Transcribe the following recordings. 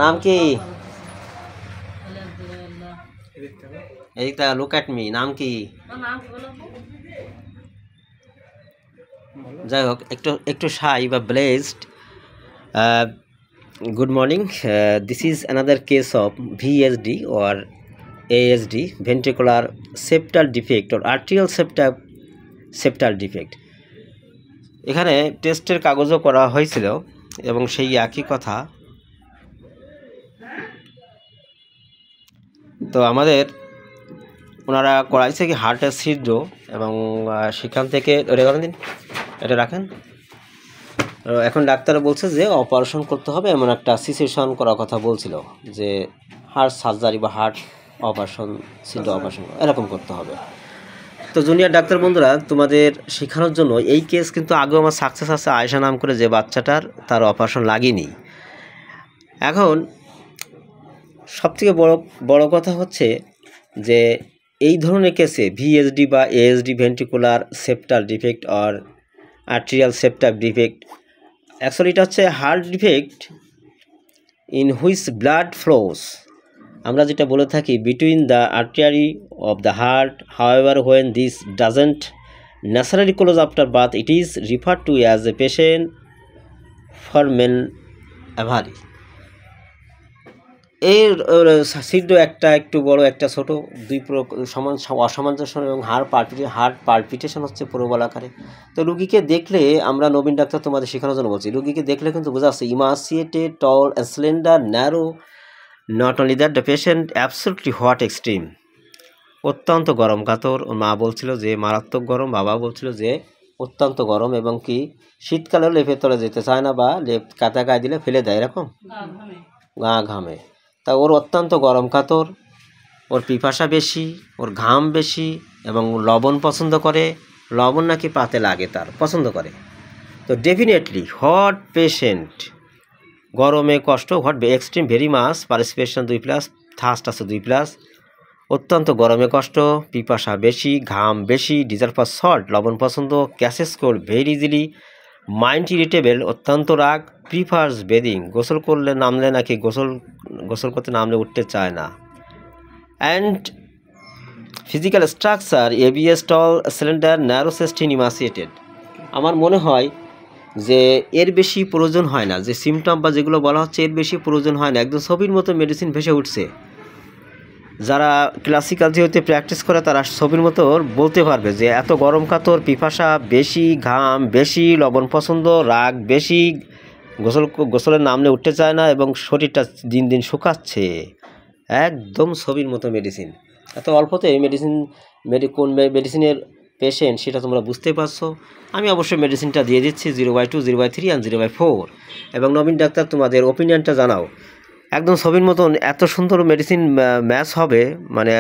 নাম কি? এইটা লুক এট মি। নাম কি? যাই হোক, একটু একটু শাই বা blessed. Good morning. This is another case of VSD or ASD, ventricular septal defect or arterial septal defect. এখানে টেস্টের কাগজও করা হয়েছিল এবং সেই একই কথা। তো আমাদের ওনারা করাইছে কি হার্টের ছিদ্র, এবং সেখান থেকে এটা রাখেন। এখন ডাক্তার বলছে যে অপারেশন করতে হবে, এমন একটা সিচুয়েশন করার কথা বলছিল, যে হার্ট সার্জারি বা হার্ট অপারেশন, ছিদ্র অপারেশন এরকম করতে হবে। তো জুনিয়র ডাক্তার বন্ধুরা, তোমাদের শেখানোর জন্য এই কেস কিন্তু আগেও আমার সাকসেস আছে। আয়েশা নাম করে যে বাচ্চাটার, তার অপারেশন লাগেনি। এখন সবথেকে বড় কথা হচ্ছে যে এই ধরনের কেসে ভিএসডি বা ASD, ventricular septal defect or arterial septal defect, actually এটা হচ্ছে heart defect in which blood flows, আমরা যেটা বলে থাকি between the artery of the heart. However when this doesn't naturally close after birth, it is referred to as a patent foramen ovale. এর ছিদ্র একটা একটু বড়, একটা ছোট, দুই সমান অসামঞ্জস্য এবং হার্ট পালপিটেশন হচ্ছে প্রবল আকারে। তো রুগীকে দেখলে, আমরা নবীন ডাক্তার তোমাদের শেখানোর জন্য বলছি, রুগীকে দেখলে কিন্তু বোঝা যাচ্ছে emaciated, tall, slender, narrow. Not only that, the patient absolutely hot extreme, অত্যন্ত গরম কাতর। মা বলছিল যে মারাত্মক গরম, বাবা বলছিল যে অত্যন্ত গরম, এবং কি শীতকালেও লেপের তলে যেতে চায় না, বা লেপ কাতা গায়ে দিলে ফেলে দেয়, এরকম গা ঘামে। তা ওর অত্যন্ত গরম কাতর, ওর পিপাসা বেশি, ওর ঘাম বেশি, এবং লবণ পছন্দ করে। লবণ নাকি পাতে লাগে, তার পছন্দ করে। তো ডেফিনেটলি হট পেশেন্ট, গরমে কষ্ট, hot extreme very much, perspiration 2+, thirst আছে 2+, অত্যন্ত গরমে কষ্ট, পিপাসা বেশি, ঘাম বেশি, ডিজার ফর সল্ট, লবণ পছন্দ, catches cold very easily, mind irritable, অত্যন্ত রাগ, প্রিফার্স বেদিং, গোসল করলে নামলে নাকি গোসল করতে নামলে উঠতে চায় না। And physical structure ABS, tall, cylinder, narrow chest in, emaciated. আমার মনে হয় যে এর বেশি প্রয়োজন হয় না, যে সিমটম বা যেগুলো বলা হচ্ছে এর বেশি প্রয়োজন হয় না। একদম ছবির মতো মেডিসিন ভেসে উঠছে। যারা ক্লাসিক্যাল যেহেতু প্র্যাকটিস করে, তারা ছবির মতো বলতে পারবে যে এত গরম কাতর, পিপাসা বেশি, ঘাম বেশি, লবণ পছন্দ, রাগ বেশি, গোসলের নামলে উঠতে চায় না, এবং শরীরটা দিন দিন শুকাচ্ছে। একদম ছবির মতো মেডিসিন। এত অল্পতে কোন মেডিসিনের পেশেন্ট সেটা তোমরা বুঝতেই পারছো। আমি অবশ্যই মেডিসিনটা দিয়ে দিচ্ছি 0/2, 0/3 অ্যান্ড 0/4। এবং নবীন ডাক্তার তোমাদের ওপিনিয়নটা জানাও। একদম ছবির মতন এত সুন্দর মেডিসিন ম্যাচ হবে, মানে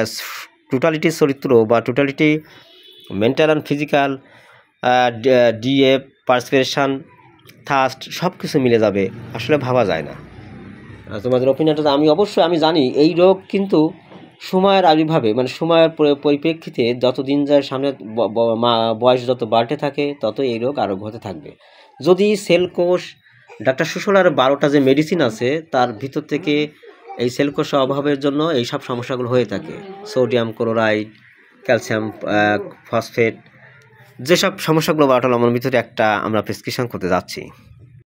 টোটালিটি চরিত্র বা totality mental and physical, DA, perspiration, thirst, সব কিছু মিলে যাবে। আসলে ভাবা যায় না। তোমাদের ওপিনিয়নটা আমি জানি এই রোগ কিন্তু সময়ের আবির্ভাবে, মানে সময়ের পরিপ্রেক্ষিতে যত দিন যায়, সামনে বয়স যত বাড়তে থাকে, তত এই রোগ আরোগ্য হতে থাকবে। যদি সেলকোষ, ডাক্তার সুশলার 12টা যে মেডিসিন আছে, তার ভিতর থেকে এই সেলকোষের অভাবের জন্য এই সব সমস্যাগুলো হয়ে থাকে। সোডিয়াম ক্লোরাইড, ক্যালসিয়াম ফসফেট, যেসব সমস্যাগুলো 12টা লবণের ভিতরে একটা আমরা প্রেসক্রিপশন করতে যাচ্ছি।